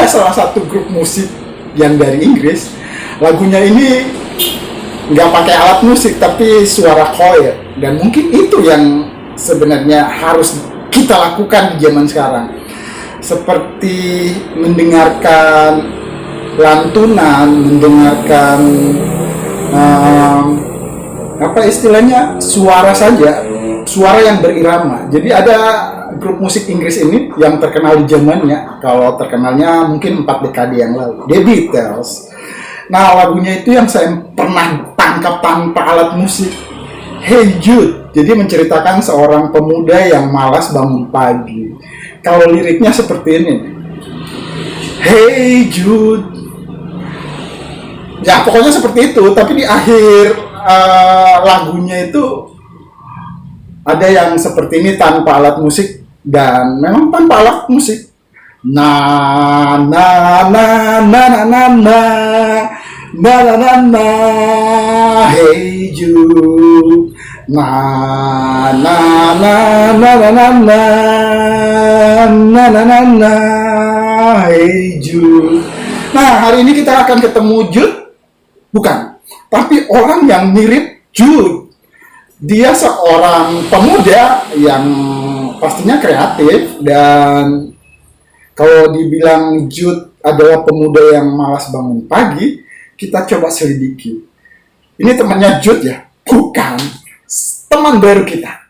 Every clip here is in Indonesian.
ada salah satu grup musik yang dari Inggris, lagunya ini nggak pakai alat musik tapi suara choir, dan mungkin itu yang sebenarnya harus kita lakukan di zaman sekarang, seperti mendengarkan lantunan, mendengarkan apa istilahnya, suara saja, suara yang berirama. Jadi ada grup musik Inggris ini yang terkenal di zamannya, kalau terkenalnya mungkin 4 dekade yang lalu, The Beatles. Nah, lagunya itu yang saya pernah tangkap tanpa alat musik, Hey Jude. Jadi menceritakan seorang pemuda yang malas bangun pagi. Kalau liriknya seperti ini, Hey Jude, ya pokoknya seperti itu. Tapi di akhir lagunya itu ada yang seperti ini tanpa alat musik, dan memang tanpa alat musik. Na na na na na na na na na na na Hey Jude, na na na na na na na na na na na Hey Jude. Nah, hari ini kita akan ketemu Jude, bukan, tapi orang yang mirip Jude. Dia seorang pemuda yang pastinya kreatif, dan kalau dibilang Jude adalah pemuda yang malas bangun pagi, kita coba selidiki. Ini temannya Jude ya? Bukan, teman baru kita.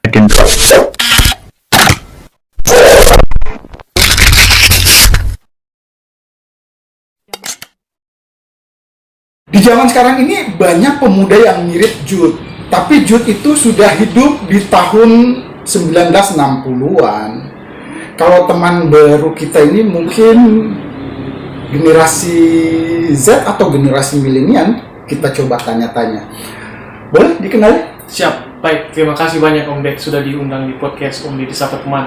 Di zaman sekarang ini banyak pemuda yang mirip Jude, tapi Jude itu sudah hidup di tahun 1960-an. Kalau teman baru kita ini mungkin generasi Z atau generasi milenial, kita coba tanya-tanya. Boleh dikenali? Siap, baik. Terima kasih banyak Om Ded sudah diundang di podcast Om Ded Sapa Teman.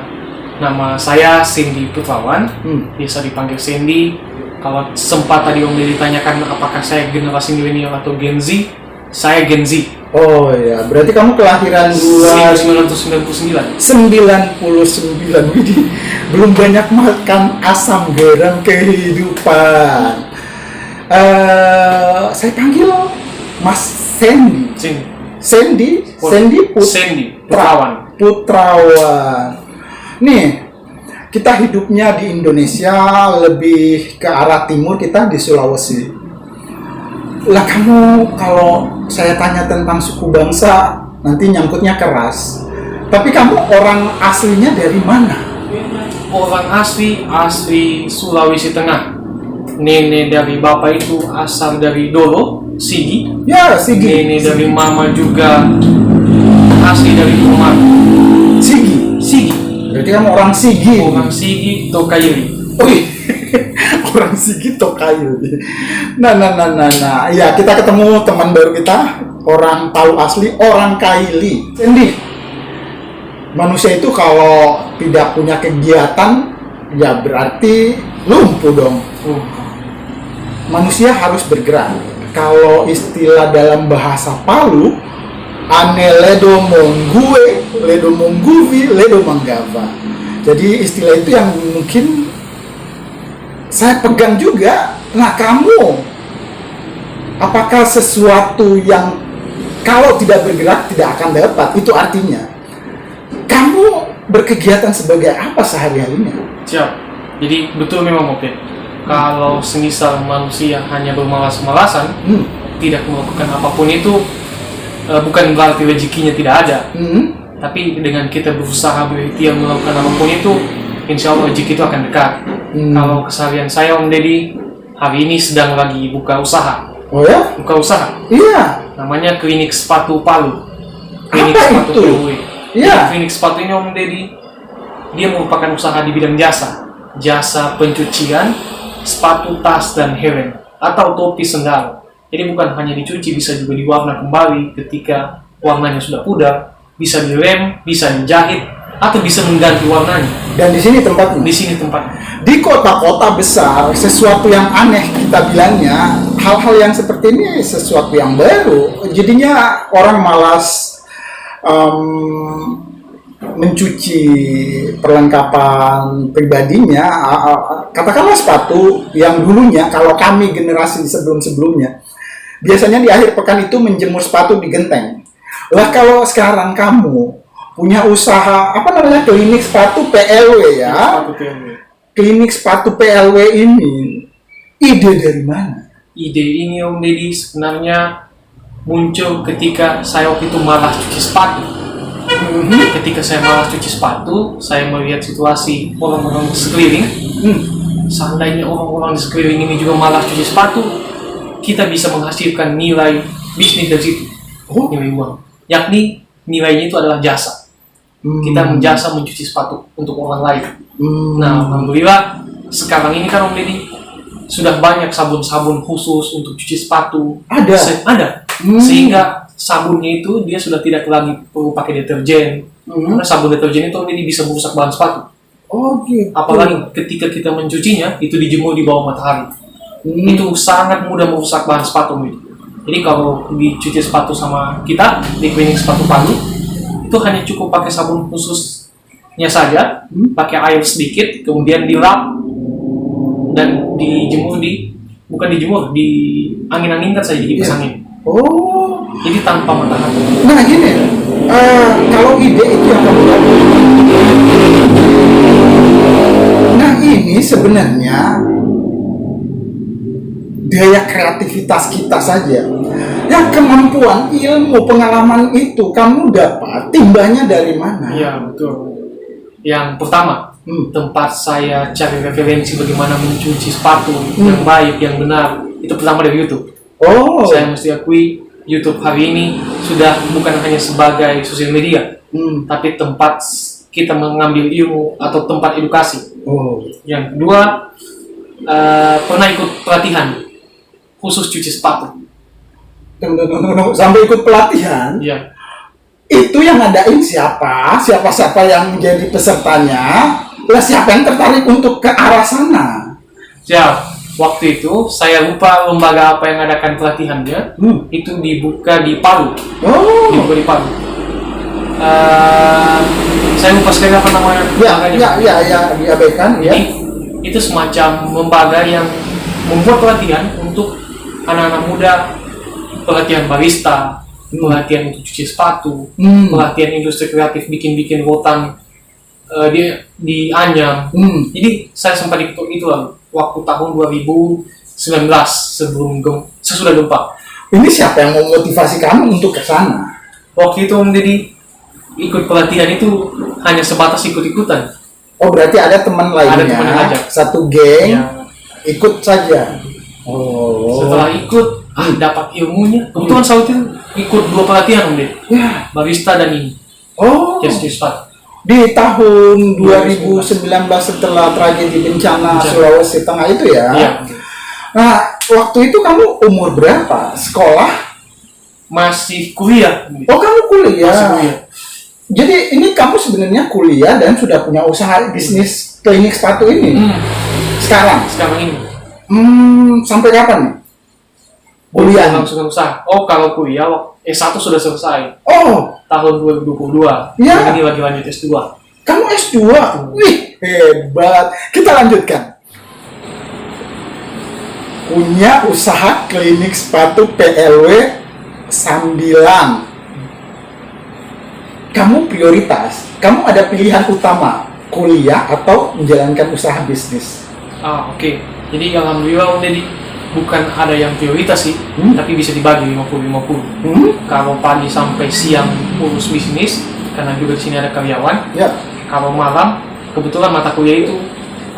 Nama saya Sandy Putrawan, biasa dipanggil Sandy. Kalau sempat tadi Om Ded ditanyakan apakah saya generasi milenial atau Gen Z, saya Gen Z. Oh ya, berarti kamu kelahiran 1999. 99, Widih. Belum banyak makan asam garam kehidupan. Saya panggil Mas Sandy. Sandy Putrawan. Nih, kita hidupnya di Indonesia, lebih ke arah timur, kita di Sulawesi. Lah kamu kalau saya tanya tentang suku bangsa, nanti nyangkutnya keras. Tapi kamu orang aslinya dari mana? Orang asli Sulawesi Tengah. Nenek dari bapak itu asal dari Dolo, Sigi. Ya, Sigi. Nenek dari mama juga asli dari Umar. Sigi. Berarti kamu orang Sigi. Orang Sigi Tokairi. Wih, orang Sigi Tokairi. Nah. Ya, kita ketemu teman baru kita, orang Palu asli, orang Kaili. Sandy, manusia itu kalau tidak punya kegiatan, ya berarti lumpuh dong. Manusia harus bergerak. Kalau istilah dalam bahasa Palu, ane ledo monggue, ledo mongguvi, ledo manggava. Jadi istilah itu yang mungkin saya pegang juga. Nah, kamu, apakah sesuatu yang kalau tidak bergerak tidak akan dapat? Itu artinya kamu berkegiatan sebagai apa sehari-harinya? Siap. Jadi betul memang Oke. Kalau semisal manusia hanya bermalas-malasan, tidak melakukan apapun itu, bukan berarti rezekinya tidak ada. Tapi dengan kita berusaha berikhtiar melakukan apapun itu, insya Allah rezeki itu akan dekat. Kalau keseharian saya Om Deddy, hari ini sedang lagi buka usaha. Oh ya? Buka usaha? Iya. Namanya Klinik Sepatu Palu. Klinik Apa Sepatu itu? PW. Iya. Klinik sepatu ini Om Deddy, dia merupakan usaha di bidang jasa pencucian sepatu, tas, dan helm atau topi sendal. Jadi bukan hanya dicuci, bisa juga diwarna kembali ketika warnanya sudah pudar, bisa direm, bisa dijahit, atau bisa mengganti warnanya. Dan di sini tempatnya? Di sini tempatnya. Di kota-kota besar, sesuatu yang aneh kita bilangnya, hal-hal yang seperti ini sesuatu yang baru. Jadinya orang malas mencuci perlengkapan pribadinya, katakanlah sepatu yang dulunya kalau kami generasi sebelum-sebelumnya biasanya di akhir pekan itu menjemur sepatu di genteng. Lah kalau sekarang kamu punya usaha klinik sepatu PLW ya, Sepatu PLW. klinik sepatu PLW ini ide dari mana? Ide ini Om Deddy sebenarnya muncul ketika saya waktu itu malas cuci sepatu. Ketika saya malas cuci sepatu, saya melihat situasi orang-orang di sekeliling. Seandainya orang-orang di sekeliling ini juga malas cuci sepatu, kita bisa menghasilkan nilai bisnis dari situ. Nilai uang. Yakni nilainya itu adalah jasa. Kita menjasa mencuci sepatu untuk orang lain. Nah, alhamdulillah sekarang ini kan Om Deddy sudah banyak sabun-sabun khusus untuk cuci sepatu. Ada. Sehingga sabunnya itu dia sudah tidak lagi perlu pakai deterjen. Karena sabun deterjen itu Om Deddy bisa merusak bahan sepatu. Oh gitu. Apalagi ketika kita mencucinya itu dijemur di bawah matahari. Itu sangat mudah merusak bahan sepatu Om Deddy. Jadi kalau dicuci sepatu sama kita di klinik sepatu Palu, itu hanya cukup pakai sabun khususnya saja, pakai air sedikit, kemudian dilap dan dijemur bukan dijemur, di angin-anginkan saja, di kipas angin. Oh. Jadi tanpa matahari. Nah gini, kalau ide itu yang kamu dapat. Nah ini sebenarnya daya kreativitas kita saja. Ya kemampuan, ilmu, pengalaman itu kamu dapat timbanya dari mana? Iya betul. Yang pertama, tempat saya cari referensi bagaimana mencuci sepatu yang baik, yang benar, itu pertama dari YouTube. Oh. Saya mesti akui YouTube hari ini sudah bukan hanya sebagai sosial media, tapi tempat kita mengambil ilmu atau tempat edukasi. Oh. Yang kedua, pernah ikut pelatihan khusus cuci sepatu. Sampai ikut pelatihan? Iya. Itu yang ngadain siapa? Siapa yang menjadi pesertanya? Lah siapa yang tertarik untuk ke arah sana? Siap. Waktu itu saya lupa lembaga apa yang mengadakan pelatihannya. Itu dibuka di Palu. Oh. Dibuka di Palu. Saya lupa sekali apa namanya. Ya, diabaikan. Jadi itu semacam lembaga yang membuat pelatihan untuk anak-anak muda, pelatihan barista, pelatihan untuk cuci sepatu, pelatihan industri kreatif bikin rotan di Anyam. Jadi saya sempat ikut itu lalu waktu tahun 2019 sesudah gempa. Ini siapa yang memotivasi kamu untuk ke sana? Waktu itu menjadi ikut pelatihan itu hanya sebatas ikut-ikutan. Oh berarti ada teman lainnya, Ada teman yang ngajak. satu geng, Ya. ikut saja. Oh. Setelah ikut, dapat ilmunya. Kebetulan saat itu ikut 2 pelatihan Om Deddy. Ya. Barista dan ini. Oh. Cuci sepatu. Di tahun 2019 setelah tragedi bencana Sulawesi Tengah itu ya. Iya. Nah, waktu itu kamu umur berapa? Sekolah? Masih kuliah. Oh, kamu kuliah. Masih kuliah. Jadi ini kamu sebenarnya kuliah dan sudah punya usaha bisnis klinik sepatu ini. Sekarang Sekarang ini. Sampai kapan nih? Kuliah. Langsung usaha. Oh, kalau kuliah S1 sudah selesai. Oh, Tahun 2022. Ya. Ini lagi lanjut S2. kamu S2. Wih, hebat. Kita lanjutkan. Punya usaha klinik sepatu PLW sambilan. Kamu prioritas. Kamu ada pilihan utama, kuliah atau menjalankan usaha bisnis. Oke. Jadi alhamdulillah Om Deddy bukan ada yang prioritas sih, tapi bisa dibagi 50-50. Kalau pagi sampai siang urus bisnis, karena juga di sini ada karyawan. Ya. Kalau malam, kebetulan mata kuliah itu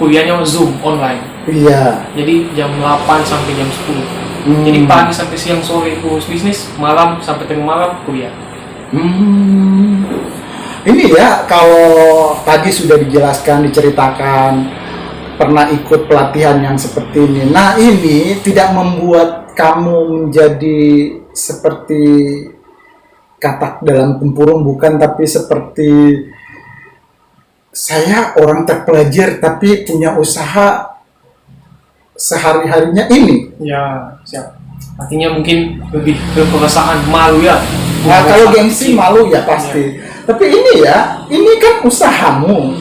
kuliahnya Zoom online. Iya. Jadi jam 8 sampai jam 10. Jadi pagi sampai siang sore urus bisnis, malam sampai tengah malam kuliah. Ini ya, kalau tadi sudah dijelaskan, diceritakan pernah ikut pelatihan yang seperti ini. Nah, ini tidak membuat kamu menjadi seperti katak dalam tempurung, bukan, tapi seperti saya orang terpelajar tapi punya usaha sehari-harinya ini. Ya, siap. Artinya mungkin lebih ke perasaan malu ya, Nah, kalau merasa gengsi kecil. malu ya pasti. Tapi ini kan usahamu.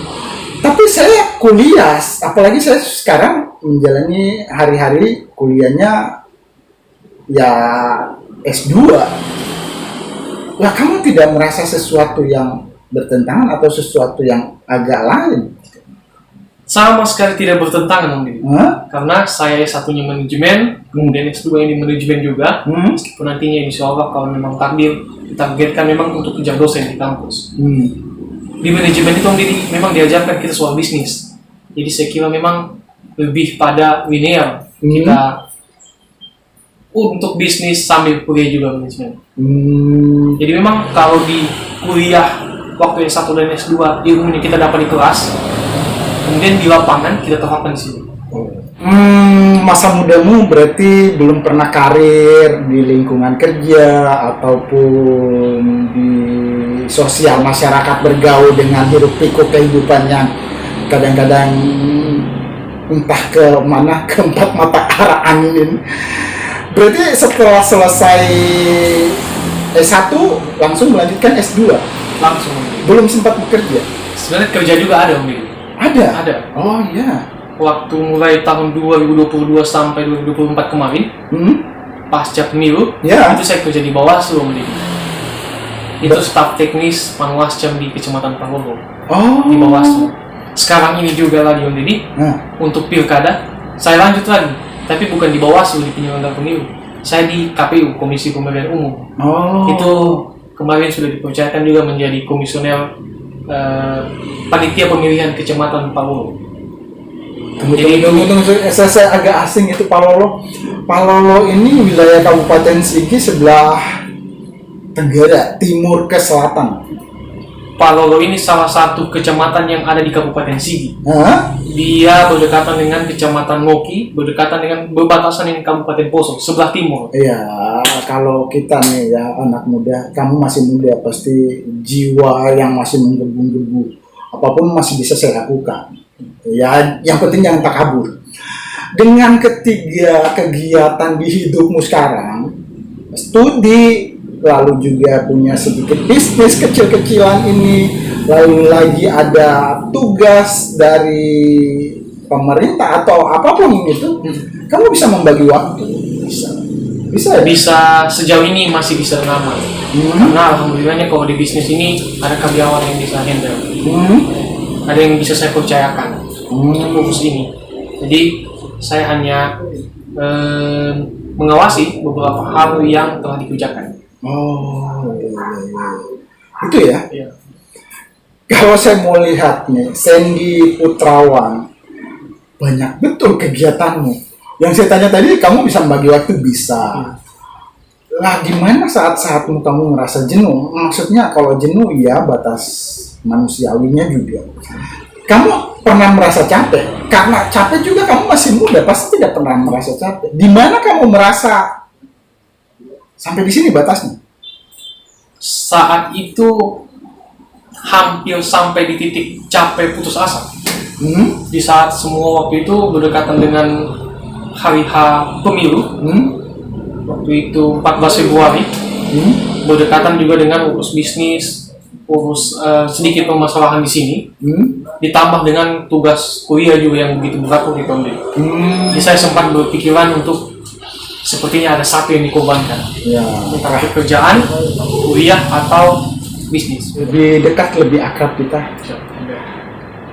Tapi saya kuliah, apalagi saya sekarang menjalani hari-hari kuliahnya ya S2. Lah kamu tidak merasa sesuatu yang bertentangan atau sesuatu yang agak lain? Sama sekali tidak bertentangan Om Didi. Hah? Karena saya satunya manajemen, kemudian S2 ini manajemen juga. Meskipun nantinya insya Allah kalau memang takdir ditargetkan memang untuk kejar dosen di kampus. Di manajemen itu Om Didi memang diajarkan kita soal bisnis. Jadi saya kira memang lebih pada linear. Kita untuk bisnis sambil kuliah juga manajemen. Jadi memang kalau di kuliah waktu S1 dan S2 ilmunya kita dapat di kelas, kemudian di lapangan kita terapkan di sini. Masa mudamu berarti belum pernah karir di lingkungan kerja ataupun di sosial masyarakat bergaul dengan hiruk pikuk kehidupan yang kadang-kadang entah ke mana ke empat mata arah angin. Berarti setelah selesai S1 langsung melanjutkan S2? Langsung. Belum sempat bekerja? Sebenarnya kerja juga ada Om Didi. Ada? Oh iya. Waktu mulai tahun 2022 sampai 2024 kemarin, pasca pemilu, itu saya kerja di Bawaslu Om Didi. Itu staf teknis Panwascam di Kecamatan Palopo. Di Bawaslu. Sekarang ini juga lagi Om Didi, untuk pilkada, saya lanjut lagi. Tapi bukan di Bawaslu, di penyelenggara pemilu. Saya di KPU, Komisi Pemilihan Umum. Itu kemarin sudah dipercayakan juga menjadi komisioner panitia pemilihan Kecamatan Palolo. Tunggu, saya agak asing itu Palolo. Palolo ini wilayah Kabupaten Sigi sebelah tenggara, timur ke selatan. Palolo ini salah satu kecamatan yang ada di Kabupaten Sigi. Dia berdekatan dengan Kecamatan Ngoki, berdekatan dengan berbatasan dengan Kabupaten Poso, sebelah timur. Iya, kalau kita nih ya anak muda, kamu masih muda, pasti jiwa yang masih menggebu-gebu, apapun masih bisa saya lakukan. Ya, yang penting jangan takabur. Dengan ketiga kegiatan di hidupmu sekarang, studi, lalu juga punya sedikit bisnis kecil-kecilan ini, lalu lagi ada tugas dari pemerintah atau apapun itu, kamu bisa membagi waktu. Bisa ya? Bisa, sejauh ini masih bisa lama. Karena alhamdulillahnya kalau di bisnis ini ada karyawan yang bisa handle. Ada yang bisa saya percayakan untuk fokus ini. Jadi saya hanya mengawasi beberapa hal yang telah dikerjakan. Iya. Itu ya? Iya. Kalau saya mau lihat nih, Sandy Putrawan, banyak betul kegiatanmu. Yang saya tanya tadi, kamu bisa membagi waktu? Bisa. Lah, gimana saat-saatmu kamu ngerasa jenuh? Maksudnya kalau jenuh ya batas manusiawinya juga. Kamu pernah merasa capek? Karena capek juga kamu masih muda, pasti tidak pernah merasa capek. Di mana kamu merasa sampai di sini batasnya? Saat itu hampir sampai di titik capek putus asa. Di saat semua waktu itu berdekatan dengan hari H pemilu, waktu itu 14 Februari, berdekatan juga dengan urus bisnis, urus sedikit permasalahan di sini, ditambah dengan tugas kuliah juga yang begitu berat waktu itu. Jadi saya sempat berpikiran untuk sepertinya ada satu yang dikorbankan, antara pekerjaan, kuliah atau bisnis. Lebih dekat, lebih akrab kita.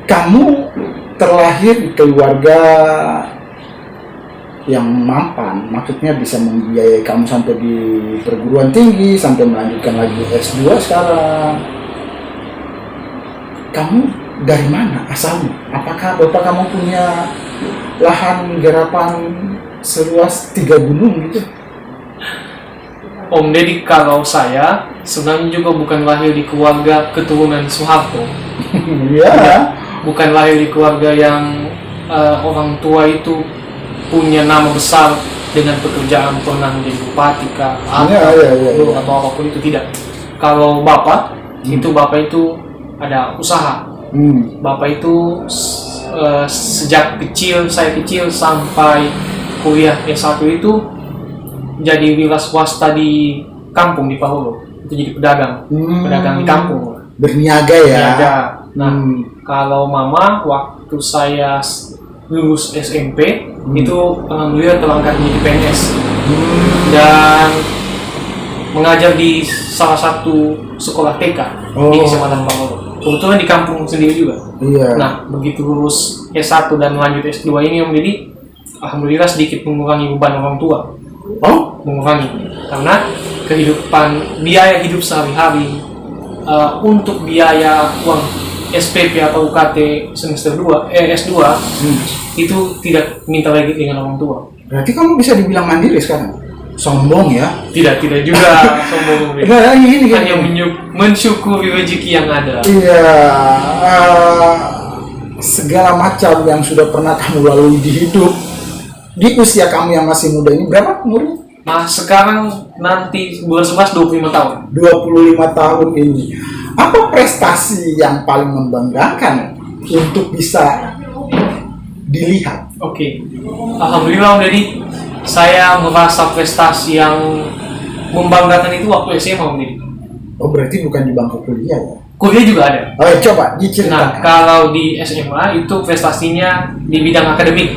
Kamu terlahir di keluarga yang mampan, maksudnya bisa membiayai kamu sampai di perguruan tinggi, sampai melanjutkan lagi S2 sekarang. Kamu dari mana asalnya? Apakah bapak kamu punya lahan garapan seluas 3 gunung gitu? Om Deddy, kalau saya sebenarnya juga bukan lahir di keluarga keturunan Soeharto. Iya. Bukan lahir di keluarga yang orang tua itu punya nama besar dengan pekerjaan, pernah menjadi bupati atau apapun itu, tidak. Kalau bapak itu ada usaha. Bapak itu sejak kecil, saya kecil sampai kuliah S1 itu jadi wira swasta di kampung di Palolo. itu jadi pedagang, pedagang di kampung. Berniaga ya. Berniaga. Nah, kalau mama waktu saya lulus SMP itu alhamdulillah terangkat menjadi PNS dan mengajar di salah satu sekolah TK di SMA dan Bangor. Kebetulan di kampung sendiri juga. Iya. Nah, begitu lulus S1 dan lanjut S2 ini Om Deddy, alhamdulillah sedikit mengurangi beban orang tua. Mengurangi karena kehidupan biaya hidup sehari-hari untuk biaya uang SPP atau UKT semester 2 S2 itu tidak minta lagi dengan orang tua. Berarti kamu bisa dibilang mandiri sekarang. Sombong ya? Tidak juga sombong. Nah, ini hanya mensyukuri rezeki yang ada. Iya, segala macam yang sudah pernah kamu lalui di hidup di usia kamu yang masih muda ini, berapa umurnya? Nah, sekarang nanti bulan 11 25 tahun. 25 tahun ini. Apa prestasi yang paling membanggakan untuk bisa dilihat? Oke. Alhamdulillah Om Deddy, saya merasa prestasi yang membanggakan itu waktu SMA Om Deddy. Oh, berarti bukan di bangku kuliah ya? Kuliah juga ada. Oh, coba diceritakan. Nah, kalau di SMA itu prestasinya di bidang akademik.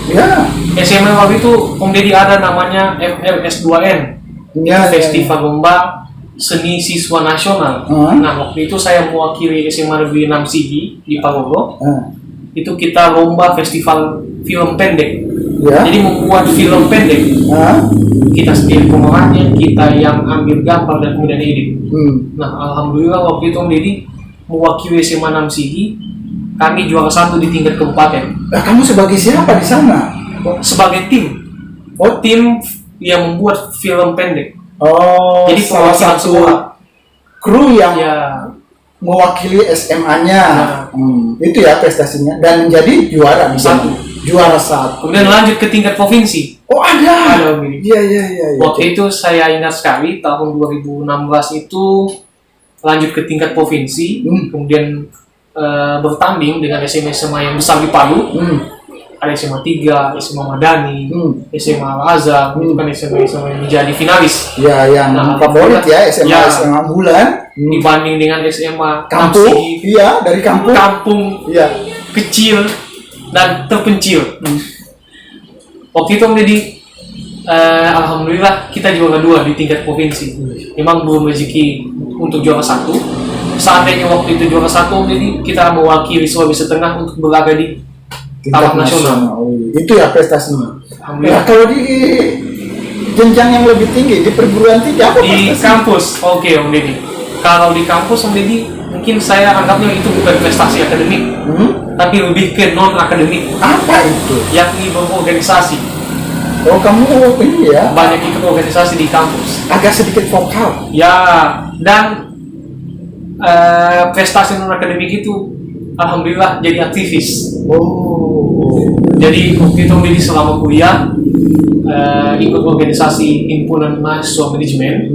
Ya. SMA waktu itu Om Deddy ada namanya FLS2N. Ya, Festival Lomba Seni Siswa Nasional. Nah, waktu itu saya mewakili SMA Negeri 6 Sigi di Parogo. Itu kita lomba festival film pendek. Ya. Jadi membuat film pendek. Kita sendiri pemerannya, kita yang ambil gambar dan kemudian edit. Nah, alhamdulillah waktu itu Om Deddy mewakili SMA 6 Sigi, kami juara 1 di tingkat kabupaten. Nah, kamu sebagai siapa di sana? Sebagai tim. Tim yang membuat film pendek. Jadi salah satu kru yang mewakili SMA-nya. Itu ya prestasinya dan menjadi juara di sana. Juara 1. Kemudian lanjut ke tingkat provinsi. Oh, ada. Iya. Iya. Waktu itu saya ingat sekali tahun 2016 itu lanjut ke tingkat provinsi, kemudian bertanding dengan SMA-SMA yang besar di Palu. Ada SMA 3, SMA Madani, SMA Al-Azhar, itu kan SMA yang menjadi finalis. Ya, yang favorit ya, SMA bulan. Dibanding dengan SMA kampung, iya dari kampung. Kampung, iya. Kecil dan terpencil. Waktu itu Om Deddy, alhamdulillah kita juara 2 di tingkat provinsi. Memang belum rezeki untuk juara 1. Seandainya waktu itu juara 1 Om Deddy, kita mewakili Sulawesi Tengah untuk berlaga di tingkat nasional. Itu ya prestasinya. Nah, kalau di jenjang yang lebih tinggi di perguruan tinggi apa di prestasi? Kampus? Oke Om Deddy. Kalau di kampus Om Deddy, mungkin saya anggapnya itu bukan prestasi akademik, tapi lebih ke non akademik. Apa itu? Yakni berorganisasi. Oh, kamu ini ya? Banyak ikut organisasi di kampus. Agak sedikit vokal. Ya, dan prestasi non akademik itu alhamdulillah jadi aktivis. Jadi waktu itu Om Deddy selama kuliah ikut organisasi himpunan mahasiswa manajemen.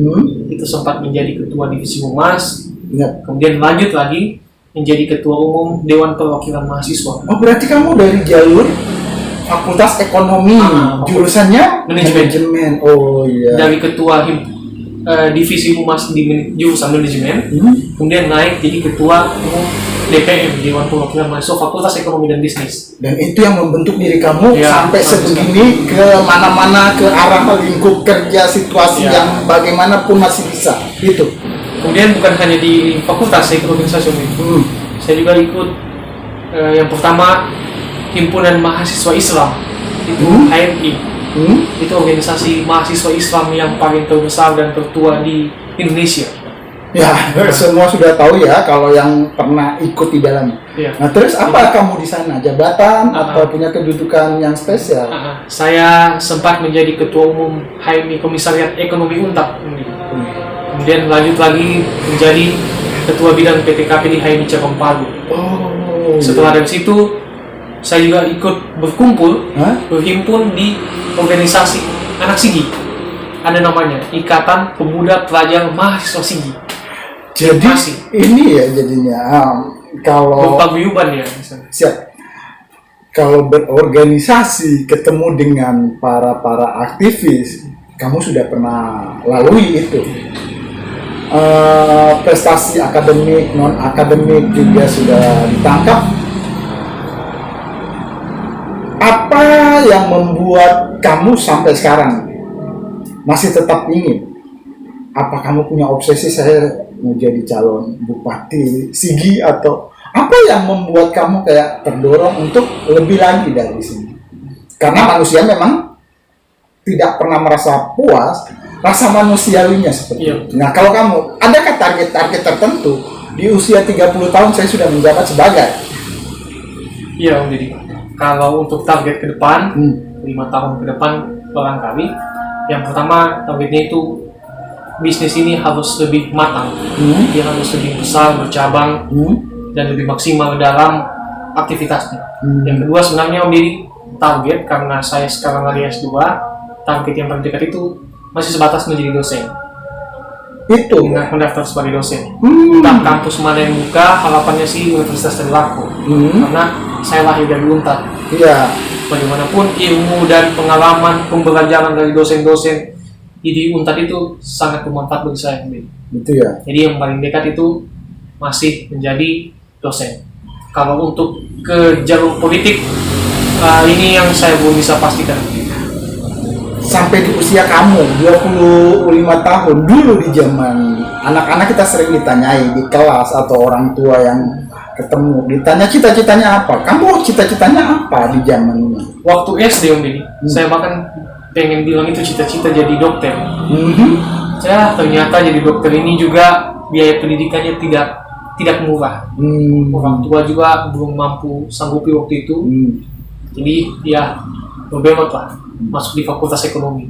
Itu sempat menjadi ketua divisi humas. Kemudian lanjut lagi menjadi ketua umum Dewan Perwakilan Mahasiswa. Oh, berarti kamu dari jalur Fakultas Ekonomi, jurusannya manajemen. Oh iya. Dari ketua divisi humas di jurusan manajemen, kemudian naik jadi ketua umum DPM, Dewan Perwakilan Mahasiswa Fakultas Ekonomi dan Bisnis. Dan itu yang membentuk diri kamu sampai sebegini ke mana-mana, ke arah lingkup kerja, situasi yang bagaimanapun masih bisa. Itu. Kemudian bukan hanya di fakultas, saya ikut organisasi itu. Saya juga ikut yang pertama Himpunan Mahasiswa Islam, itu HMI. Itu organisasi mahasiswa Islam yang paling terbesar dan tertua di Indonesia. Ya, semua sudah tahu ya kalau yang pernah ikut di dalamnya. Nah, terus apa kamu di sana? Jabatan atau punya kedudukan yang spesial? Saya sempat menjadi ketua umum HMI Komisariat Ekonomi Untap. Kemudian lanjut lagi menjadi ketua bidang PTKP di HMI Cabang Palu. Setelah dari situ, saya juga ikut berhimpun di organisasi anak Sigi. Ada namanya Ikatan Pemuda Pelajar Mahasiswa Sigi. Jadi ini ya jadinya kalau berpaguyuban ya. Siap. Kalau berorganisasi ketemu dengan para aktivis, kamu sudah pernah lalui itu. prestasi akademik, non akademik juga sudah ditangkap. Apa yang membuat kamu sampai sekarang masih tetap ingin? Apa kamu punya obsesi saya mau jadi calon bupati Sigi, atau apa yang membuat kamu kayak terdorong untuk lebih lagi dari sini? Karena manusia memang tidak pernah merasa puas, rasa manusiawinya seperti itu. Nah, kalau kamu, adakah target-target tertentu di usia 30 tahun saya sudah menjabat sebagai? Iya, Om Didi. Kalau untuk target ke depan, 5 tahun ke depan barangkali, yang pertama targetnya itu bisnis ini harus lebih matang, dia harus lebih besar, bercabang, dan lebih maksimal dalam aktivitasnya. Yang kedua sebenarnya Om Didi, target karena saya sekarang lagi S2, target yang paling dekat itu masih sebatas menjadi dosen. Itu Mendaftar sebagai dosen. Entah kampus mana yang buka, harapannya sih Universitas Trisakti. Karena saya lahir dari Untar. Iya. Bagaimanapun ilmu dan pengalaman pembelajaran dari dosen-dosen di Untar itu sangat bermanfaat bagi saya. Itu ya. Jadi yang paling dekat itu masih menjadi dosen. Kalau untuk ke jalur politik, ini yang saya belum bisa pastikan. Sampai di usia kamu 25 tahun, dulu di zaman anak-anak kita sering ditanyai di kelas atau orang tua yang ketemu, ditanya cita-citanya apa? Kamu cita-citanya apa di zaman ini? Waktu SD Om Didi, saya bahkan pengen bilang itu cita-cita jadi dokter. Ya, ternyata jadi dokter ini juga biaya pendidikannya tidak murah. Orang tua juga belum mampu sanggupi waktu itu. Jadi ya berbelok lah, masuk di fakultas ekonomi.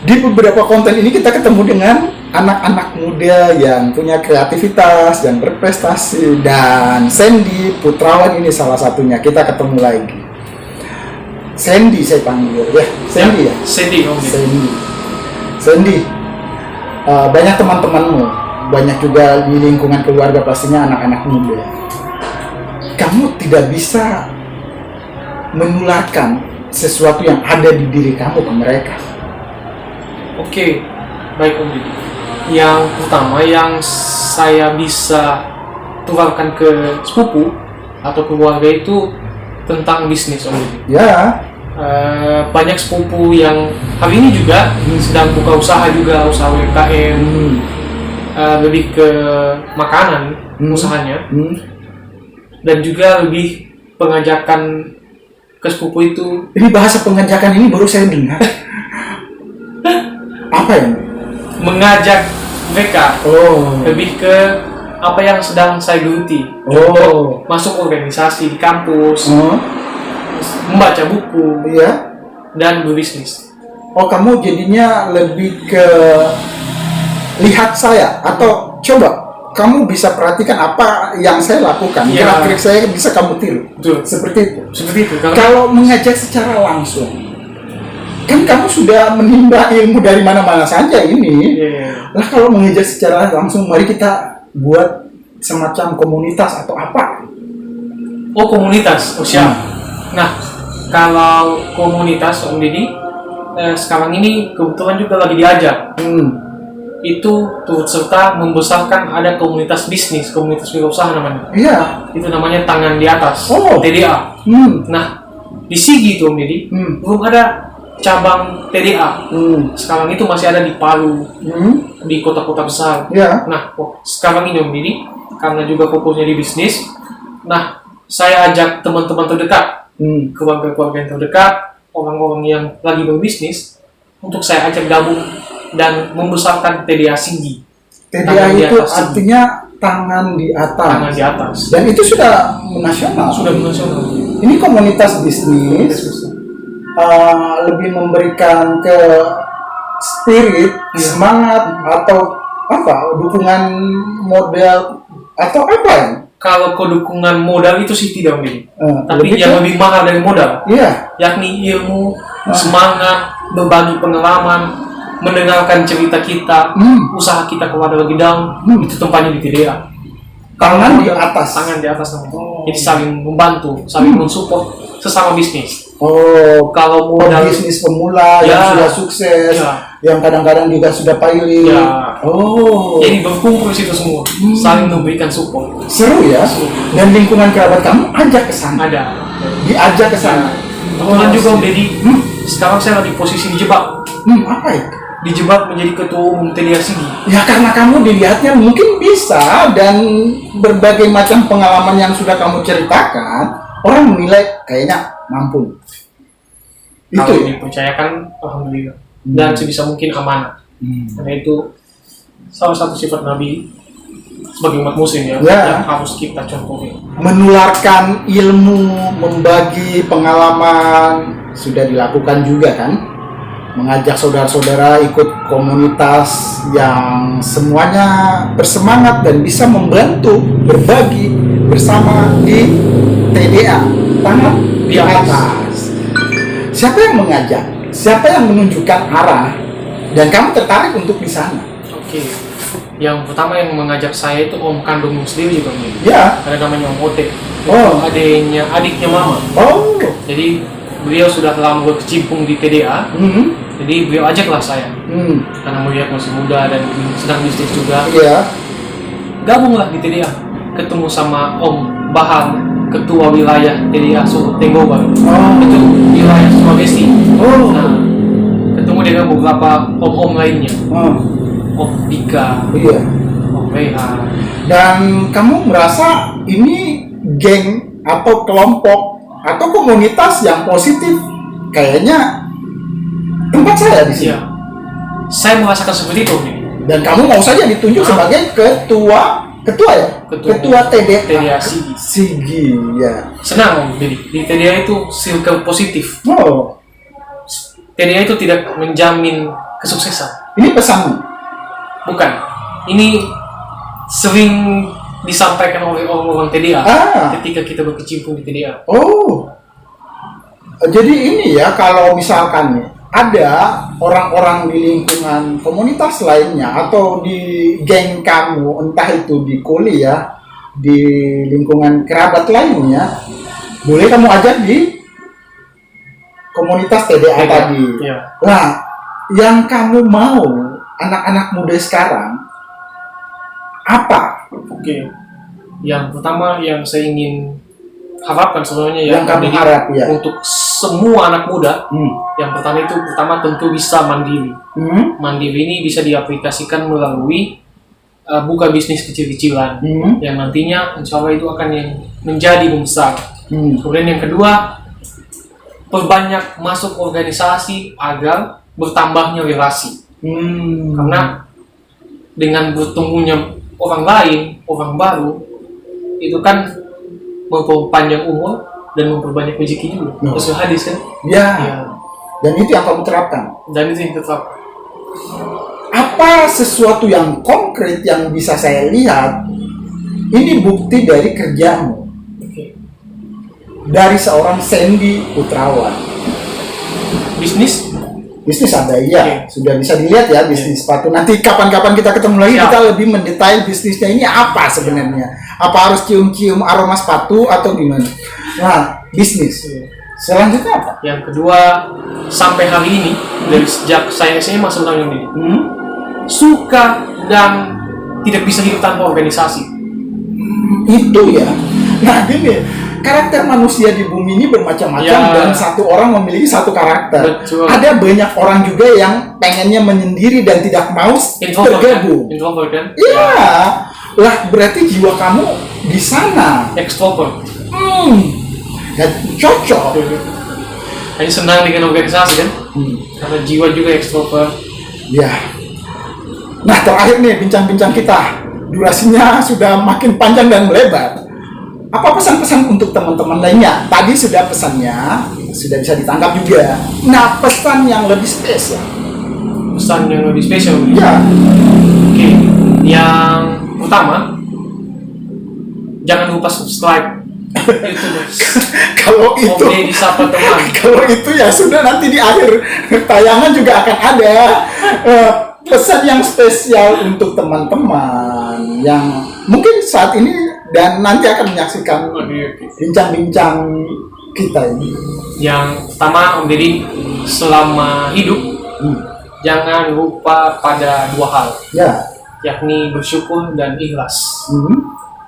Di beberapa konten ini kita ketemu dengan anak-anak muda yang punya kreativitas dan berprestasi, dan Sandy Putrawan ini salah satunya. Kita ketemu lagi. Sandy saya panggil ya. Sandy ya. Sandy Om Didi. Sandy. Banyak teman-temanmu, banyak juga di lingkungan keluarga pastinya anak-anak muda. Kamu tidak bisa menularkan sesuatu yang ada di diri kamu ke mereka. Oke, baik Om Didi. Yang pertama yang saya bisa tularkan ke sepupu atau keluarga itu tentang bisnis Om Didi. Ya. Banyak sepupu yang hari ini juga sedang buka usaha UMKM, lebih ke makanan usahanya, dan juga lebih pengajakan ke sepupu itu. Ini bahasa pengajakan ini baru saya dengar. Apa ya? Mengajak mereka lebih ke apa yang sedang saya geluti. Masuk organisasi di kampus, membaca buku, dan berbisnis. Kamu jadinya lebih ke lihat saya, atau coba kamu bisa perhatikan apa yang saya lakukan, kira-kira saya bisa kamu tiru. Betul. Seperti itu. Kalau Kalau mengajak secara langsung, kan kamu sudah menimba ilmu dari mana-mana saja ini. Lah kalau mengajak secara langsung, mari kita buat semacam komunitas atau apa? Komunitas. Siap. Nah, kalau komunitas Om Didi, sekarang ini kebetulan juga lagi diajak. Itu turut serta membesarkan ada komunitas bisnis, komunitas wirausaha namanya. Iya. Itu namanya Tangan di Atas, TDA. Nah, di Sigi itu Om Didi, belum ada cabang TDA. Sekarang itu masih ada di Palu, di kota-kota besar. Nah, sekarang ini Om Didi, karena juga fokusnya di bisnis, nah, saya ajak teman-teman terdekat, keluarga-keluarga yang terdekat, orang-orang yang lagi berbisnis, untuk saya ajak gabung dan membesarkan TDA Sigi. TDA itu artinya tangan di atas. Tangan di atas. Dan itu sudah nasional. Ini komunitas bisnis lebih memberikan ke spirit, semangat, atau apa? Dukungan modal atau apa ya? Kalau dukungan modal itu sih tidak Om. Tapi yang lebih mahal dari modal, yakni ilmu, semangat, berbagi pengalaman, mendengarkan cerita kita, usaha kita kepada lagi down, itu tempatnya di TDA. Tangan di atas. Tangan di atas namanya. Jadi saling membantu, saling mensupport sesama bisnis. Kalau modal bisnis pemula yang sudah sukses, yang kadang-kadang juga sudah pilot. Ya. Oh, Jadi berkumpul di situ semua, saling memberikan support. seru ya. Dan lingkungan kerabat kamu ajak ke sana, Ada. diajak ke sana. Kebetulan juga Om sip. Deddy, sekarang saya lagi posisi dijebak. Apa itu? Dijebak menjadi ketua umum TDA Sigi. Ya karena kamu dilihatnya mungkin bisa, dan berbagai macam pengalaman yang sudah kamu ceritakan, orang menilai kayaknya mampu. Itu Kalau ya? dipercayakan, alhamdulillah. Dan sebisa mungkin amanah. Karena itu salah satu sifat Nabi sebagai umat muslim ya, Ya. yang harus kita contohi. Menularkan ilmu, membagi pengalaman, sudah dilakukan juga kan? Mengajak saudara-saudara ikut komunitas yang semuanya bersemangat dan bisa membantu berbagi bersama di TDA, tangan di atas. Siapa yang mengajak? Siapa yang menunjukkan arah? Dan kamu tertarik untuk di sana? Oke. Yang pertama yang mengajak saya itu Om kandung sendiri juga nih. Ya. Ada namanya Om Otek. Oh. Adiknya Mama. Oh. Jadi beliau sudah lama berkecimpung di TDA. Jadi beliau ajaklah saya. Karena melihat masih muda dan sedang bisnis juga. Iya. Gabunglah di TDA. Ketemu sama Om Bahar, ketua wilayah TDA Tenggobar. Itu wilayah Sulawesi. Nah, ketemu dengan beberapa om-om lainnya. Om Dika, Iya. Om Rehan. Dan kamu merasa ini geng atau kelompok atau komunitas yang positif? Kayaknya tempat saya di sini. Iya. Saya merasakan seperti itu nih. Dan kamu mau saja ditunjuk sebagai ketua ya? Ketua TDA Sigi. Sigi, ya. Senang Om, jadi di TDA itu circle positif. Oh, TDA itu tidak menjamin kesuksesan. ini pesanmu. Bukan. Ini sering disampaikan oleh orang-orang TDA ketika kita berkecimpung di TDA. Oh, jadi ini ya, kalau misalkan nih, ada orang-orang di lingkungan komunitas lainnya atau di geng kamu, entah itu di kuliah, di lingkungan kerabat lainnya, boleh kamu ajak di komunitas TDA tadi. Iya. Nah, yang kamu mau anak-anak muda sekarang apa? Oke. Yang pertama yang saya ingin harapkan sebenarnya ya, Yang kamu jadi harap, ya. untuk semua anak muda, yang pertama tentu bisa mandiri. Mandiri ini bisa diaplikasikan melalui buka bisnis kecil-kecilan yang nantinya insya Allah itu akan yang menjadi membesar. Kemudian yang kedua, perbanyak masuk organisasi agar bertambahnya relasi. Karena dengan bertemunya orang lain, orang baru, itu kan memperpanjang umur dan memperbanyak rezeki juga. Sesuai hadis kan? Ya. Dan itu yang kamu terapkan. Dan itu yang tetap. Apa sesuatu yang konkret yang bisa saya lihat? Ini bukti dari kerjamu. Dari seorang Sandy Putrawan. Bisnis? Bisnis ada, iya. Sudah bisa dilihat ya bisnis sepatu. Nanti kapan-kapan kita ketemu lagi, kita lebih mendetail bisnisnya ini apa sebenarnya. Apa harus cium-cium aroma sepatu atau gimana? Nah, bisnis. Selanjutnya apa? Yang kedua, sampai hari ini, dari sejak saya SMA sebenarnya ini, suka dan tidak bisa hidup tanpa organisasi. Itu ya. Nah, gini. Karakter manusia di bumi ini bermacam-macam dan satu orang memiliki satu karakter. Betul. Ada banyak orang juga yang pengennya menyendiri dan tidak mau tergabung. Introvert kan? Iya. Lah berarti jiwa kamu di sana. Extrovert. Ya, cocok. Hanya senang dengan organisasi kan? Karena jiwa juga extrovert. Ya. Nah terakhir nih bincang-bincang kita. Durasinya sudah makin panjang dan melebar. Apa pesan-pesan untuk teman-teman lainnya? Tadi sudah pesannya, sudah bisa ditangkap juga. Nah, pesan yang lebih spesial. Pesan yang lebih spesial. Ya. Oke. Yang pertama, jangan lupa subscribe. Itu Kalau itu, Om Deddy Sapa Teman. kalau itu ya sudah, nanti di akhir tayangan juga akan ada pesan yang spesial untuk teman-teman yang mungkin saat ini dan nanti akan menyaksikan bincang-bincang kita ini. Yang pertama, Om Deddy selama hidup jangan lupa pada dua hal, Ya. yakni bersyukur dan ikhlas.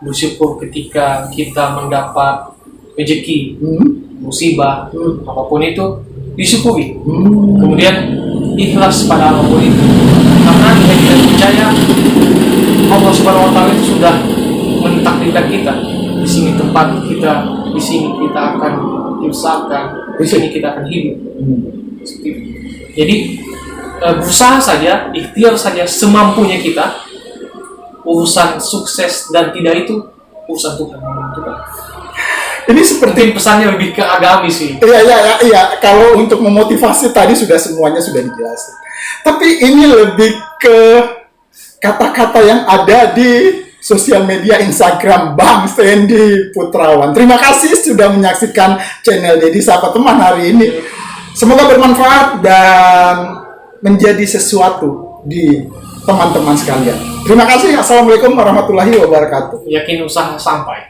Bersyukur ketika kita mendapat rezeki, musibah, apapun itu disyukuri. Kemudian ikhlas pada apapun itu, karena kita percaya Allah Subhanahu Wa Taala itu sudah mentakdirkan kita. Di sini tempat kita, di sini kita akan diusahakan, di sini kita akan hidup. Seperti itu. Jadi berusaha saja, ikhtiar saja semampunya kita. Urusan sukses dan tidak itu urusan Tuhan yang menentukan. Ini seperti Mungkin pesannya lebih ke agamis sih. Iya. Kalau untuk memotivasi tadi semuanya sudah dijelasin. Tapi ini lebih ke kata-kata yang ada di sosial media Instagram Bang Sandy Putrawan. Terima kasih sudah menyaksikan channel Dedi Sapa Teman hari ini. Semoga bermanfaat dan menjadi sesuatu di teman-teman sekalian. Terima kasih. Assalamualaikum warahmatullahi wabarakatuh. Yakin usaha sampai.